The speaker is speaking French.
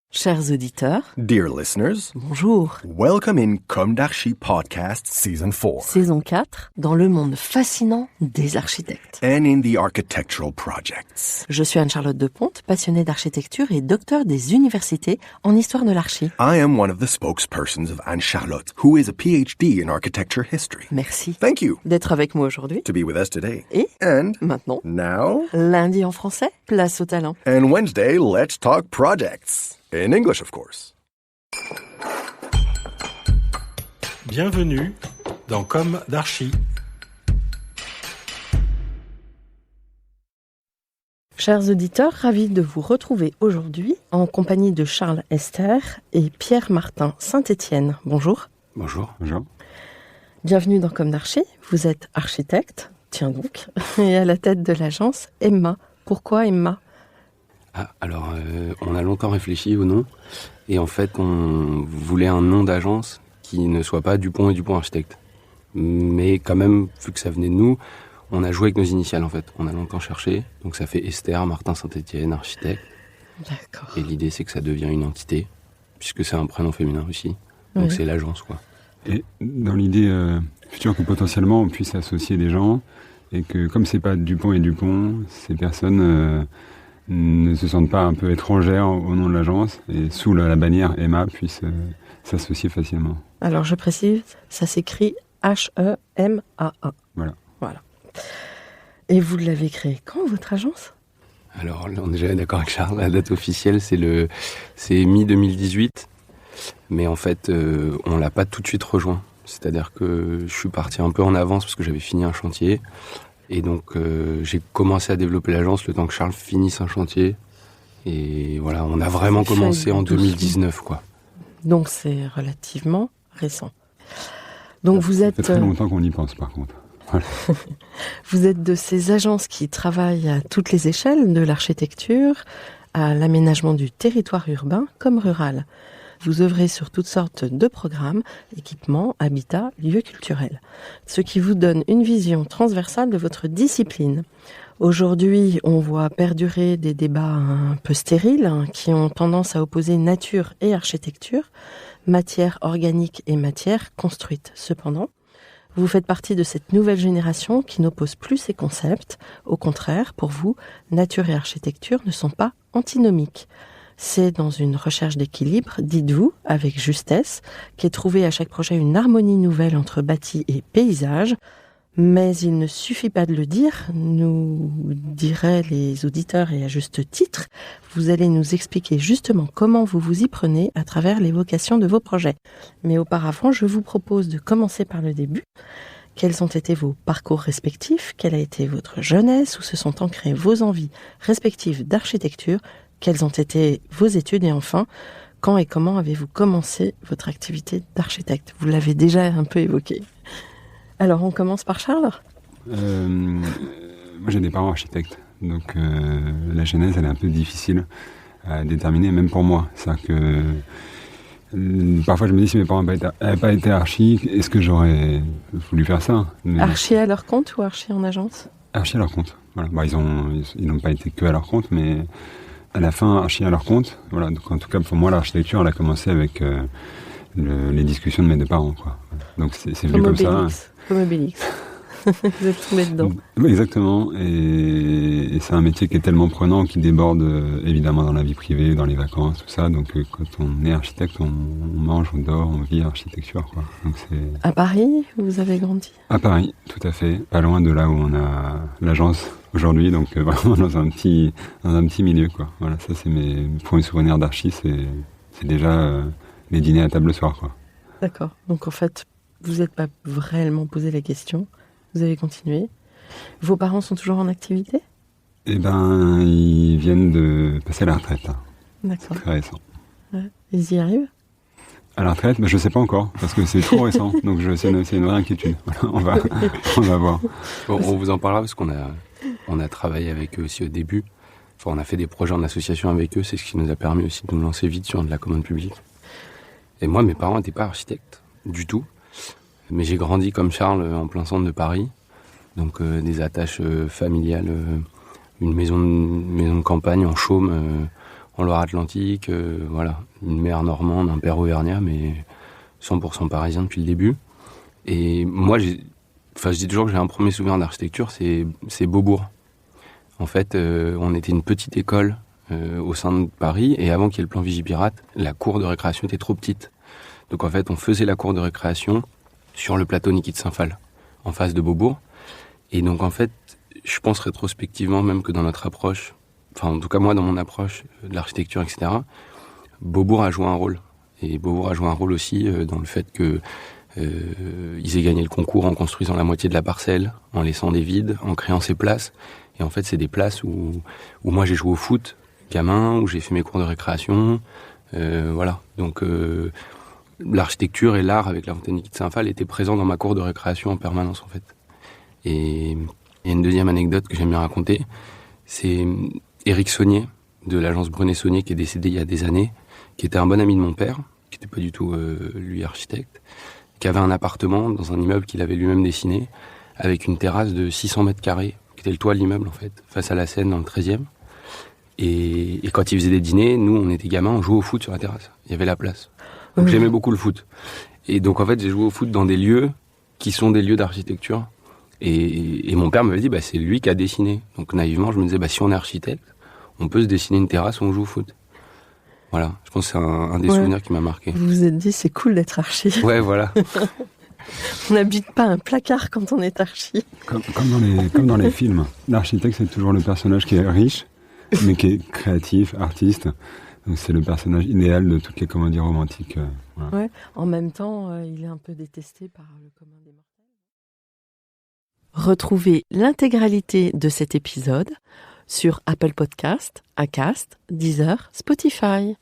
Chers auditeurs, Dear listeners, bonjour. welcome in Comme d'Archi Podcast Season 4 Saison 4, dans le monde fascinant des architectes. and in the architectural projects. Je suis Anne-Charlotte Deponte, passionnée d'architecture et docteur des universités en histoire de l'archi. I am one of the spokespersons of Anne-Charlotte, who is a PhD in architecture history. Merci Thank you d'être avec moi aujourd'hui. to be with us today. Et And maintenant, now, lundi en français, place au talent. and Wednesday, let's talk projects. In English, of course. Bienvenue dans Comme d'Archi. Chers auditeurs, ravis de vous retrouver aujourd'hui en compagnie de Charles Esther et Pierre-Martin Saint-Étienne. Bonjour. Bonjour. Bonjour. Bienvenue dans Comme d'Archi. Vous êtes architecte, tiens donc, et à la tête de l'agence Emma. Pourquoi Emma ? On a longtemps réfléchi au nom, et en fait, on voulait un nom d'agence qui ne soit pas Dupont et Dupont Architecte. Mais quand même, vu que ça venait de nous, on a joué avec nos initiales, en fait. On a longtemps cherché, donc ça fait Esther, Martin Saint-Étienne, architecte. D'accord. Et l'idée, c'est que ça devient une entité, puisque c'est un prénom féminin aussi. Donc Oui. c'est l'agence, quoi. Et dans l'idée future que potentiellement on puisse associer des gens et que comme c'est pas Dupont et Dupont, ces personnes ne se sentent pas un peu étrangères au nom de l'agence et sous la bannière Emma puissent s'associer facilement. Alors je précise, ça s'écrit H-E-M-A-A. Voilà. Et vous l'avez créé quand, votre agence ? Alors, là, on est déjà d'accord avec Charles, la date officielle, c'est mi-2018. Mais en fait, on l'a pas tout de suite rejoint. C'est-à-dire que je suis parti un peu en avance parce que j'avais fini un chantier. Et donc, j'ai commencé à développer l'agence le temps que Charles finisse un chantier. Et voilà, on a vraiment C'est commencé fait en doucement. 2019, quoi. Donc c'est relativement récent. Donc vous Ça fait êtes, très longtemps qu'on y pense par contre. vous êtes de ces agences qui travaillent à toutes les échelles, de l'architecture à l'aménagement du territoire urbain comme rural. Vous œuvrez sur toutes sortes de programmes, équipements, habitats, lieux culturels. Ce qui vous donne une vision transversale de votre discipline. Aujourd'hui, on voit perdurer des débats un peu stériles qui ont tendance à opposer nature et architecture, matière organique et matière construite. Cependant, vous faites partie de cette nouvelle génération qui n'oppose plus ces concepts. Au contraire, pour vous, nature et architecture ne sont pas antinomiques. C'est dans une recherche d'équilibre, dites-vous, avec justesse, qu'est trouvée à chaque projet une harmonie nouvelle entre bâti et paysage. Mais il ne suffit pas de le dire, nous diraient les auditeurs et à juste titre. Vous allez nous expliquer justement comment vous vous y prenez à travers l'évocation de vos projets. Mais auparavant, je vous propose de commencer par le début. Quels ont été vos parcours respectifs ? Quelle a été votre jeunesse ? Où se sont ancrées vos envies respectives d'architecture ? Quelles ont été vos études ? Et enfin, quand et comment avez-vous commencé votre activité d'architecte ? Vous l'avez déjà un peu évoqué. Alors, on commence par Charles ? Moi j'ai des parents architectes, donc la genèse elle est un peu difficile à déterminer, même pour moi. C'est-à-dire que parfois je me dis si mes parents n'avaient pas été archi, est-ce que j'aurais voulu faire ça ? Mais Archi à leur compte ou archi en agence ? archi à leur compte. Voilà. Bah, ils n'ont pas été que à leur compte, mais à la fin archi à leur compte. Voilà. Donc en tout cas pour moi l'architecture elle a commencé avec les discussions de mes deux parents, quoi. Donc c'est venu comme ça. Comme Obélix. Vous êtes tombé dedans. Oui, exactement. Et c'est un métier qui est tellement prenant, qui déborde évidemment dans la vie privée, dans les vacances, tout ça. Donc quand on est architecte, on mange, on dort, on vit architecture, quoi. Donc c'est À Paris, vous avez grandi ? à Paris, tout à fait, pas loin de là où on a l'agence aujourd'hui. Donc vraiment dans un petit milieu, quoi. Voilà, ça c'est mes premiers souvenirs d'archi, c'est déjà les dîners à table le soir, quoi. D'accord. Donc en fait, vous n'êtes pas réellement posé la question. Vous avez continué. Vos parents sont toujours en activité ? Eh ben, ils viennent de passer à la retraite, là. D'accord. Très récent. Ouais. Ils y arrivent ? À la retraite, mais je sais pas encore, parce que c'est trop récent, donc c'est une vraie inquiétude. Voilà, on va voir. Bon, on vous en parlera parce qu'on a travaillé avec eux aussi au début. Enfin, on a fait des projets en association avec eux, c'est ce qui nous a permis aussi de nous lancer vite sur de la commande publique. Et moi, mes parents n'étaient pas architectes, du tout. Mais j'ai grandi comme Charles en plein centre de Paris. Donc des attaches familiales, une maison de campagne en chaume, en Loire-Atlantique, voilà, une mère normande, un père auvergnat, mais 100% parisien depuis le début. Et moi, je dis toujours que j'ai un premier souvenir d'architecture, c'est Beaubourg. En fait, on était une petite école au sein de Paris, et avant qu'il y ait le plan Vigipirate, la cour de récréation était trop petite. Donc en fait, on faisait la cour de récréation sur le plateau Niki de Saint-Phal, en face de Beaubourg. Et donc en fait, je pense rétrospectivement, même que dans notre approche, enfin en tout cas moi dans mon approche de l'architecture, etc., Beaubourg a joué un rôle. Et Beaubourg a joué un rôle aussi dans le fait que ils aient gagné le concours en construisant la moitié de la parcelle, en laissant des vides, en créant ces places. Et en fait, c'est des places où moi j'ai joué au foot, gamin, où j'ai fait mes cours de récréation. Voilà. Donc l'architecture et l'art avec la fontaine Niki de Saint-Phal étaient présents dans ma cour de récréation en permanence, en fait. Et il y a une deuxième anecdote que j'aime bien raconter. C'est Éric Saunier, de l'agence Brunet-Saunier, qui est décédé il y a des années, qui était un bon ami de mon père, qui n'était pas du tout, lui, architecte, qui avait un appartement dans un immeuble qu'il avait lui-même dessiné, avec une terrasse de 600 mètres carrés, qui était le toit de l'immeuble, en fait, face à la Seine, dans le 13e. Et quand il faisait des dîners, nous, on était gamins, on jouait au foot sur la terrasse. Il y avait la place. Donc j'aimais beaucoup le foot. Et donc, en fait, j'ai joué au foot dans des lieux qui sont des lieux d'architecture. Et mon père m'avait dit, c'est lui qui a dessiné. Donc, naïvement, je me disais, si on est architecte, on peut se dessiner une terrasse où on joue au foot. Voilà, je pense que c'est un des souvenirs qui m'a marqué. Vous vous êtes dit, c'est cool d'être archi. Ouais, voilà. On n'habite pas un placard quand on est archi. Comme dans les films. L'architecte, c'est toujours le personnage qui est riche, mais qui est créatif, artiste. Donc c'est le personnage idéal de toutes les comédies romantiques. Voilà. Ouais. En même temps, il est un peu détesté par le commun des mortels. Retrouvez l'intégralité de cet épisode sur Apple Podcast, Acast, Deezer, Spotify.